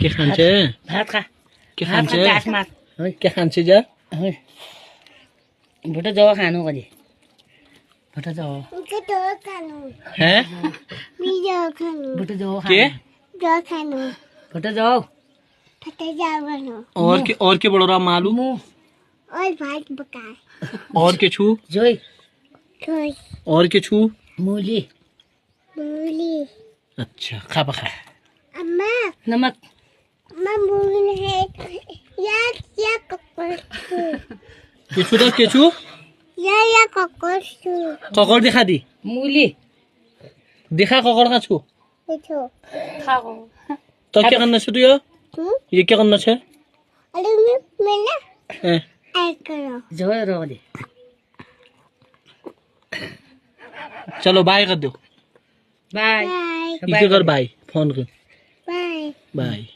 के खान्छे भात खा के भात खान्छे खा घाँस मार के खान्छे जा भुटा जवा खानु कति भुटा जवा हैं भुटा जवा के खानु भुटा जवा और के बड़ो रा मालूम और के छू जोई और के छू मूली अच्छा खा पखा नमक केचू तो केचू ककड़ दिखा दी मूली दिखा ककड़ का छू तो क्या करना छे तू ये क्या करना छे जोई रो दे चलो बाय कर दो बाय इसे कर बाय फोन कर बाय